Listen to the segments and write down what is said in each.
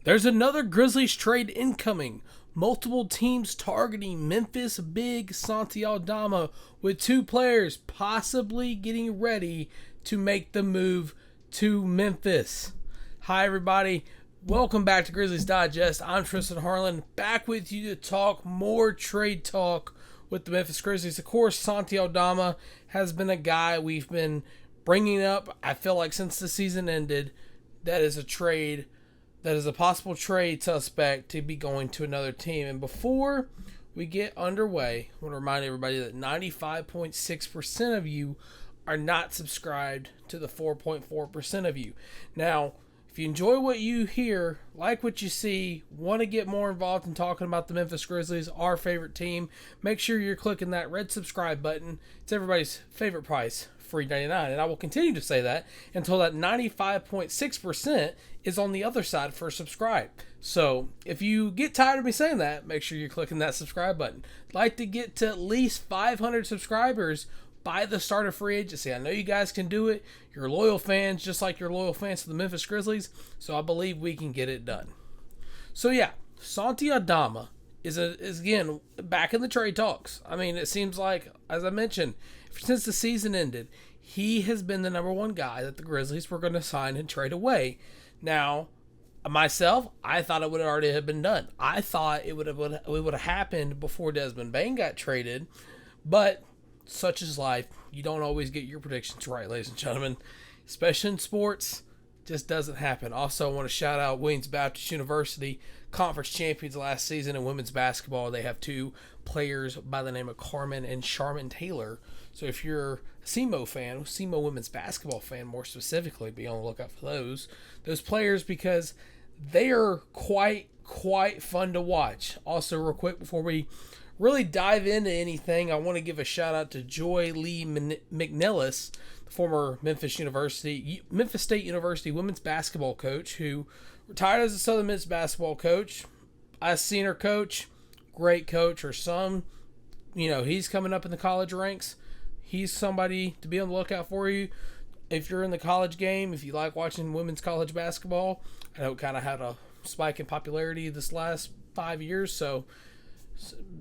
There's another Grizzlies trade incoming. Multiple teams targeting Memphis big Santi Aldama, with two players possibly getting ready to make the move to Memphis. Hi everybody, welcome back to Grizzlies Digest. I'm Tristan Harlan, back with you to talk more trade talk with the Memphis Grizzlies. Of course, Santi Aldama has been a guy we've been bringing up, I feel like, since the season ended. That is a possible trade suspect to be going to another team. And before we get underway, I want to remind everybody that 95.6% of you are not subscribed to the 4.4% of you. Now, if you enjoy what you hear, like what you see, want to get more involved in talking about the Memphis Grizzlies, our favorite team, make sure you're clicking that red subscribe button. It's everybody's favorite price, $3.99, and I will continue to say that until that 95.6% is on the other side for subscribe. So if you get tired of me saying that, make sure you're clicking that subscribe button. I'd like to get to at least 500 subscribers by the start of free agency. I know you guys can do it. You're loyal fans, just like you're loyal fans to the Memphis Grizzlies, so I believe we can get it done. So yeah, Santi Aldama is again back in the trade talks. I mean, it seems like, as I mentioned, since the season ended, he has been the number one guy that the Grizzlies were going to sign and trade away. Now, myself, I thought it would already have been done. I thought it would have happened before Desmond Bane got traded, but such is life. You don't always get your predictions right, ladies and gentlemen, especially in sports. Just doesn't happen. Also, I want to shout out Williams Baptist University, conference champions last season in women's basketball. They have two players by the name of Carmen and Charmin Taylor. So if you're a SEMO fan, SEMO women's basketball fan more specifically, be on the lookout for those players, because they are quite fun to watch. Also, real quick before we really dive into anything, I want to give a shout out to Joy Lee McNellis, the former Memphis State University women's basketball coach, who retired as a Southern Miss basketball coach. I've seen her coach, great coach. Her son, he's coming up in the college ranks. He's somebody to be on the lookout for you. If you're in the college game, if you like watching women's college basketball, I know it kind of had a spike in popularity this last 5 years, so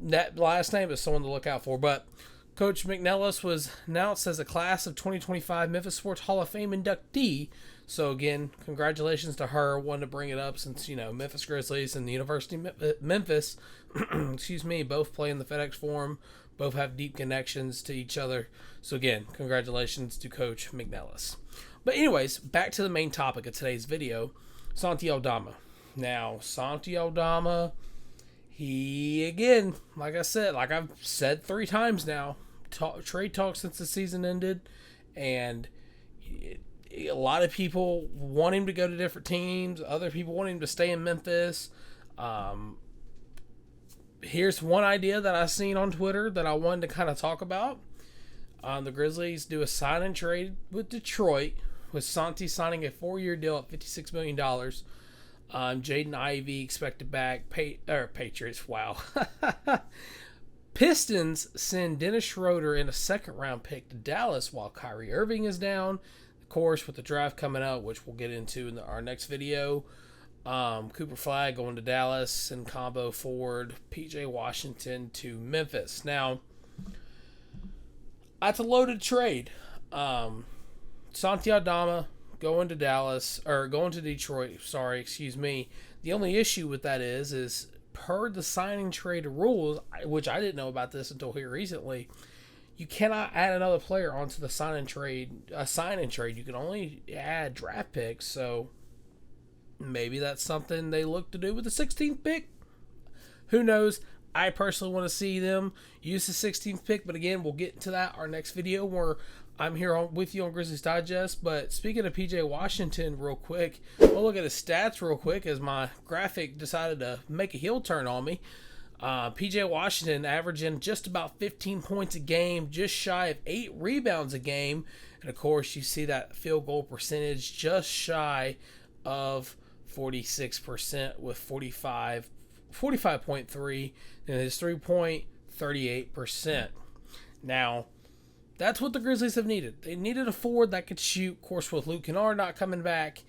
that last name is someone to look out for. But Coach McNellis was announced as a class of 2025 Memphis Sports Hall of Fame inductee. So again, congratulations to her. Wanted to bring it up since, Memphis Grizzlies and the University of Memphis, both play in the FedEx Forum, both have deep connections to each other. So again, congratulations to Coach McNellis. But anyways, back to the main topic of today's video, Santi Aldama. Now, Santi Aldama, he, again, like I've said 3 times now, trade talk since the season ended, and a lot of people want him to go to different teams. Other people want him to stay in Memphis. Here's one idea that I've seen on Twitter that I wanted to kind of talk about. The Grizzlies do a sign and trade with Detroit, with Santi signing a 4-year deal at $56 million. Jaden Ivey expected back. Patriots, wow. Pistons send Dennis Schroeder in a second-round pick to Dallas while Kyrie Irving is down. Of course, with the draft coming up, which we'll get into in our next video. Cooper Flagg going to Dallas and combo forward PJ Washington to Memphis. Now, that's a loaded trade. Santi Aldama going to Detroit. The only issue with that is per the signing trade rules, which I didn't know about this until here recently, you cannot add another player onto the sign and trade. You can only add draft picks. So maybe that's something they look to do with the 16th pick. Who knows? I personally want to see them use the 16th pick, but again, we'll get to that our next video where I'm here with you on Grizzlies Digest. But speaking of PJ Washington real quick, we'll look at his stats real quick as my graphic decided to make a heel turn on me. PJ Washington averaging just about 15 points a game, just shy of 8 rebounds a game. And of course, you see that field goal percentage just shy of 46% with 45.3, and his 3-point 38%. Now, that's what the Grizzlies have needed. They needed a forward that could shoot. Of course, with Luke Kennard not coming back,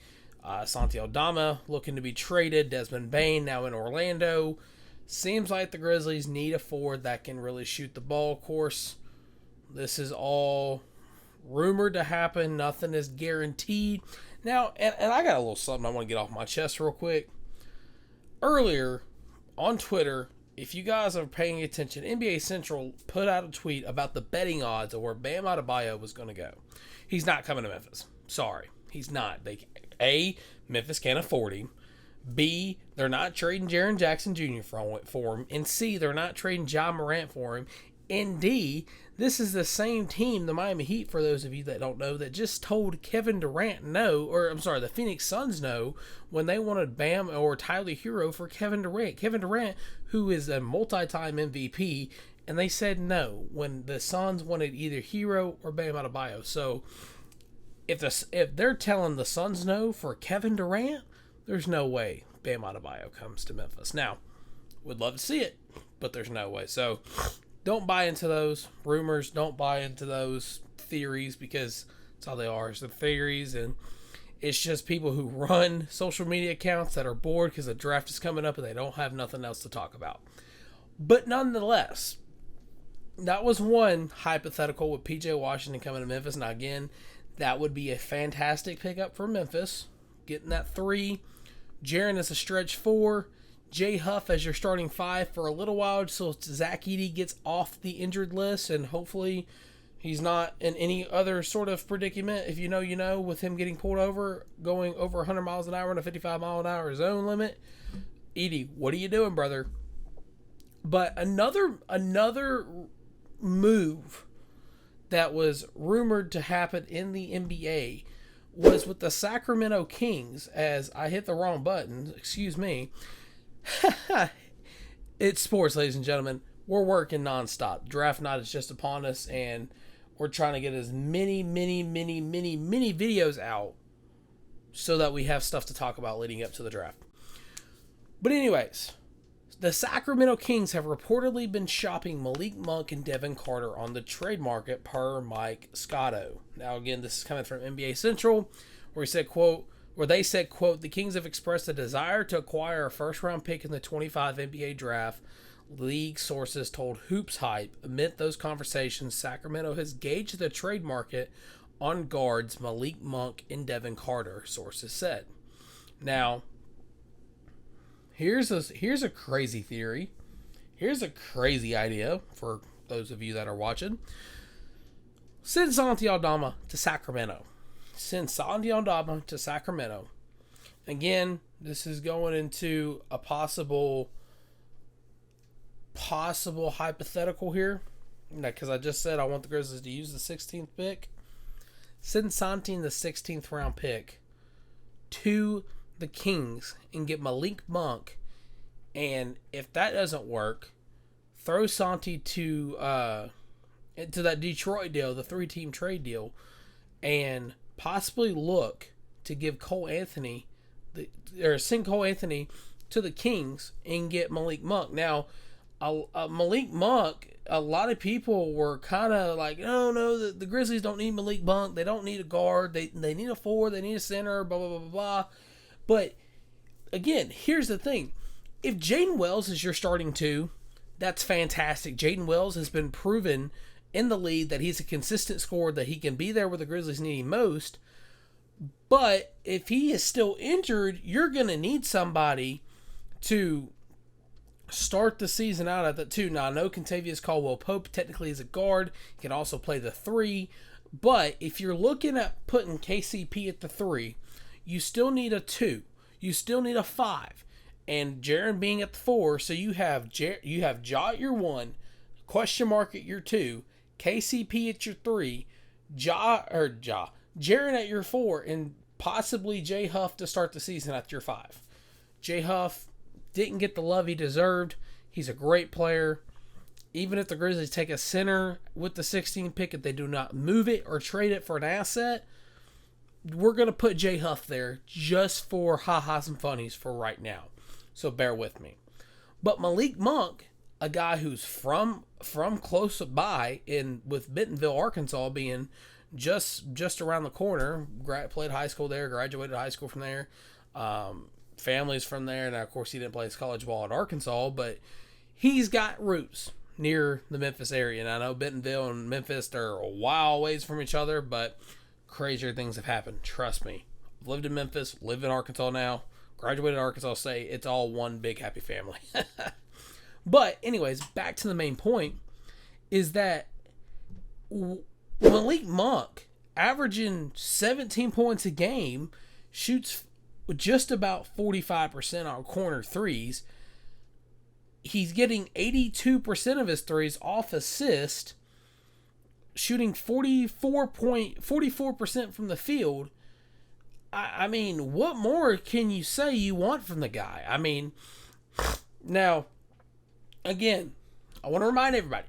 Santi Aldama looking to be traded. Desmond Bane now in Orlando. Seems like the Grizzlies need a forward that can really shoot the ball. Of course, this is all rumored to happen. Nothing is guaranteed. Now, and I got a little something I want to get off my chest real quick. Earlier on Twitter, if you guys are paying attention, NBA Central put out a tweet about the betting odds of where Bam Adebayo was going to go. He's not coming to Memphis. Sorry, he's not. Memphis can't afford him. B, they're not trading Jaren Jackson Jr. for him. And C, they're not trading Ja Morant for him. And D, this is the same team, the Miami Heat, for those of you that don't know, that just told Kevin Durant no, or I'm sorry, the Phoenix Suns no, when they wanted Bam or Tyler Hero for Kevin Durant. Kevin Durant, who is a multi-time MVP, and they said no when the Suns wanted either Hero or Bam Adebayo. So if they're telling the Suns no for Kevin Durant, there's no way Bam Adebayo comes to Memphis. Now, would love to see it, but there's no way. So don't buy into those rumors. Don't buy into those theories, because that's all they are. It's the theories, and it's just people who run social media accounts that are bored because the draft is coming up and they don't have nothing else to talk about. But nonetheless, that was one hypothetical with PJ Washington coming to Memphis. Now, again, that would be a fantastic pickup for Memphis, getting that 3. Jaren as a stretch 4. Jay Huff as your starting 5 for a little while, so Zach Edey gets off the injured list, and hopefully he's not in any other sort of predicament. If you know, you know, with him getting pulled over, going over 100 miles an hour in a 55-mile-an-hour zone limit. Edey, what are you doing, brother? But another move that was rumored to happen in the NBA was with the Sacramento Kings, as I hit the wrong button, excuse me. It's sports, ladies and gentlemen. We're working nonstop. Draft night is just upon us, and we're trying to get as many videos out so that we have stuff to talk about leading up to the draft. But anyways, the Sacramento Kings have reportedly been shopping Malik Monk and Devin Carter on the trade market, per Mike Scotto. Now, again, this is coming from NBA Central, where they said, quote, the Kings have expressed a desire to acquire a first-round pick in the 25 NBA draft. League sources told Hoops Hype. Amid those conversations, Sacramento has gauged the trade market on guards Malik Monk and Devin Carter, sources said. Now, here's a crazy theory. Here's a crazy idea for those of you that are watching. Send Santi Aldama to Sacramento. Again, this is going into a possible hypothetical here, because I just said I want the Grizzlies to use the 16th pick. Send Santi in the 16th round pick to the Kings and get Malik Monk, and if that doesn't work, throw Santi to that Detroit deal, the 3-team trade deal, and possibly look to give send Cole Anthony to the Kings and get Malik Monk. Now, Malik Monk, a lot of people were kind of like, no, the Grizzlies don't need Malik Monk. They don't need a guard. They need a forward. They need a center, blah, blah, blah, blah, blah. But, again, here's the thing. If Jaden Wells is your starting 2, that's fantastic. Jaden Wells has been proven in the league that he's a consistent scorer, that he can be there where the Grizzlies need him most. But if he is still injured, you're going to need somebody to start the season out at the 2. Now, I know Kentavious Caldwell-Pope technically is a guard. He can also play the 3. But if you're looking at putting KCP at the 3, you still need a 2. You still need a 5. And Jaren being at the 4, so you have Ja at your 1, question mark at your 2, KCP at your 3, Jaren at your 4, and possibly Jay Huff to start the season at your 5. Jay Huff didn't get the love he deserved. He's a great player. Even if the Grizzlies take a center with the 16th pick, if they do not move it or trade it for an asset, we're going to put Jay Huff there just for ha-has and funnies for right now. So bear with me. But Malik Monk, a guy who's from close by, with Bentonville, Arkansas being just around the corner. Played high school there, graduated high school from there. Family's from there. Now, of course, he didn't play his college ball at Arkansas, but he's got roots near the Memphis area. And I know Bentonville and Memphis, they're a while ways from each other, but crazier things have happened. Trust me. I've lived in Memphis, live in Arkansas now, graduated Arkansas State. It's all one big happy family. But anyways, back to the main point is that Malik Monk, averaging 17 points a game, shoots just about 45% on corner threes. He's getting 82% of his threes off assist, shooting 44% from the field. I mean, what more can you say you want from the guy? I mean, now, again, I want to remind everybody,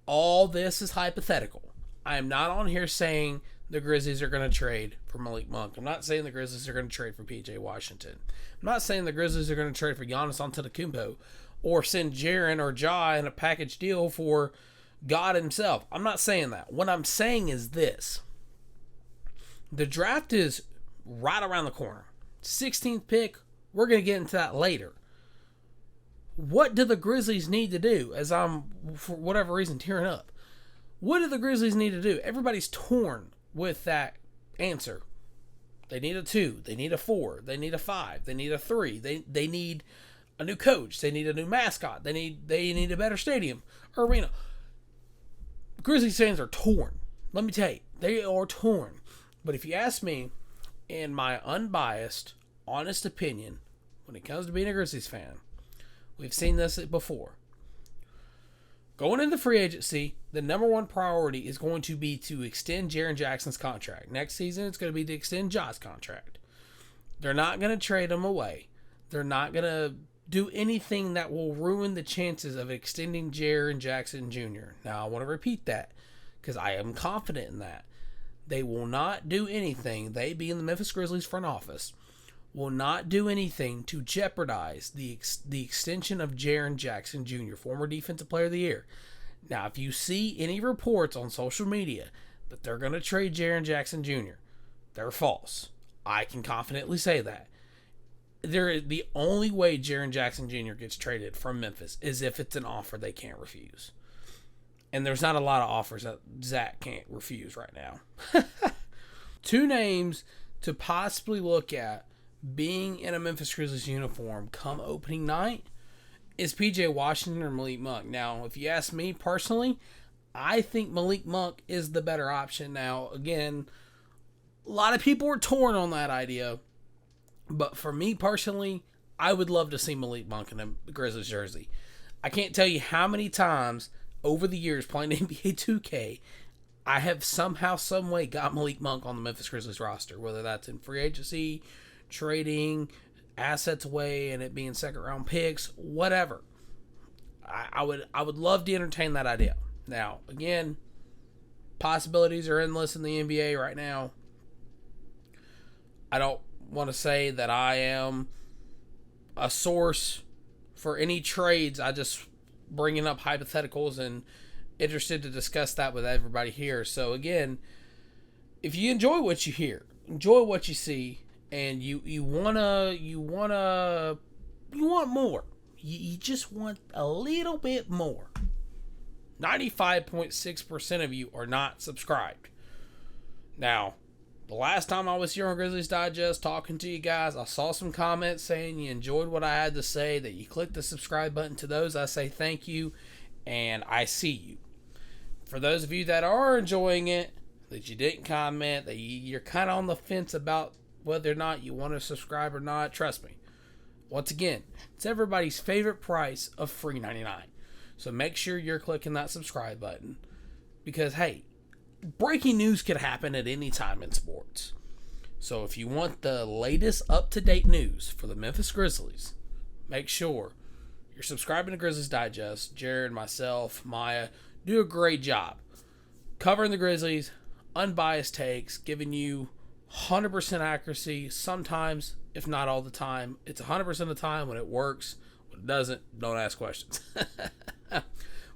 all this is hypothetical. I am not on here saying the Grizzlies are going to trade for Malik Monk. I'm not saying the Grizzlies are going to trade for P.J. Washington. I'm not saying the Grizzlies are going to trade for Giannis Antetokounmpo or send Jaren or Ja in a package deal for God himself. I'm not saying that. What I'm saying is this. The draft is right around the corner. 16th pick, we're going to get into that later. What do the Grizzlies need to do? As I'm, for whatever reason, tearing up. What do the Grizzlies need to do? Everybody's torn with that answer. They need a 2. They need a 4. They need a 5. They need a 3. They need a new coach. They need a new mascot. They need a better stadium or arena. Grizzlies fans are torn. Let me tell you, they are torn. But if you ask me, in my unbiased, honest opinion, when it comes to being a Grizzlies fan, we've seen this before. Going into free agency, the number one priority is going to be to extend Jaren Jackson's contract. Next season, it's going to be to extend Ja's contract. They're not going to trade him away. They're not going to do anything that will ruin the chances of extending Jaren Jackson Jr. Now, I want to repeat that because I am confident in that. They will not do anything, they being the Memphis Grizzlies front office, will not do anything to jeopardize the extension of Jaren Jackson Jr., former Defensive Player of the Year. Now, if you see any reports on social media that they're going to trade Jaren Jackson Jr., they're false. I can confidently say that. The only way Jaren Jackson Jr. gets traded from Memphis is if it's an offer they can't refuse. And there's not a lot of offers that Zach can't refuse right now. 2 names to possibly look at being in a Memphis Grizzlies uniform come opening night is P.J. Washington or Malik Monk. Now, if you ask me personally, I think Malik Monk is the better option. Now, again, a lot of people are torn on that idea. But for me personally, I would love to see Malik Monk in a Grizzlies jersey. I can't tell you how many times over the years playing NBA 2K, I have somehow, some way got Malik Monk on the Memphis Grizzlies roster, whether that's in free agency, trading assets away, and it being second round picks, whatever. I would love to entertain that idea. Now, again, possibilities are endless in the NBA right now. I don't want to say that I am a source for any trades. I just bringing up hypotheticals and interested to discuss that with everybody here. So again, if you enjoy what you hear, enjoy what you see, and you want more. You just want a little bit more. 95.6% of you are not subscribed. Now, the last time I was here on Grizzlies Digest talking to you guys, I saw some comments saying you enjoyed what I had to say, that you clicked the subscribe button. To those, I say thank you, and I see you. For those of you that are enjoying it, that you didn't comment, that you're kind of on the fence about whether or not you want to subscribe or not, trust me. Once again, it's everybody's favorite price of free $99. So make sure you're clicking that subscribe button. Because, hey, breaking news could happen at any time in sports. So if you want the latest up-to-date news for the Memphis Grizzlies, make sure you're subscribing to Grizzlies Digest. Jared, myself, Maya do a great job covering the Grizzlies, unbiased takes, giving you 100% accuracy. Sometimes, if not all the time, it's 100% of the time. When it works, when it doesn't, don't ask questions.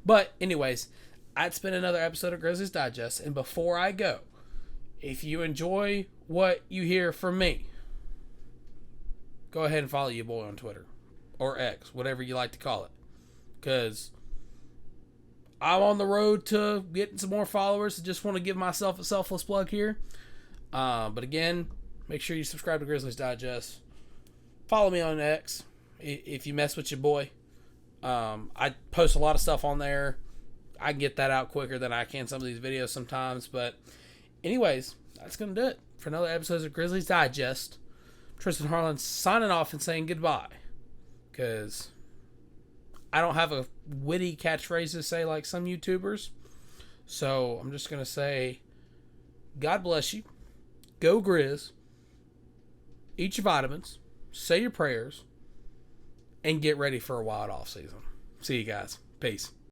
But anyways, That's been another episode of Grizzlies Digest. And before I go, if you enjoy what you hear from me, go ahead and follow your boy on Twitter or X, whatever you like to call it. Because I'm on the road to getting some more followers. I just want to give myself a selfless plug here. But again, make sure you subscribe to Grizzlies Digest. Follow me on X if you mess with your boy. I post a lot of stuff on there. I can get that out quicker than I can some of these videos sometimes. But anyways, that's going to do it for another episode of Grizzlies Digest. Tristan Harlan signing off and saying goodbye. Because I don't have a witty catchphrase to say like some YouTubers. So I'm just going to say, God bless you. Go Grizz. Eat your vitamins. Say your prayers. And get ready for a wild off season. See you guys. Peace.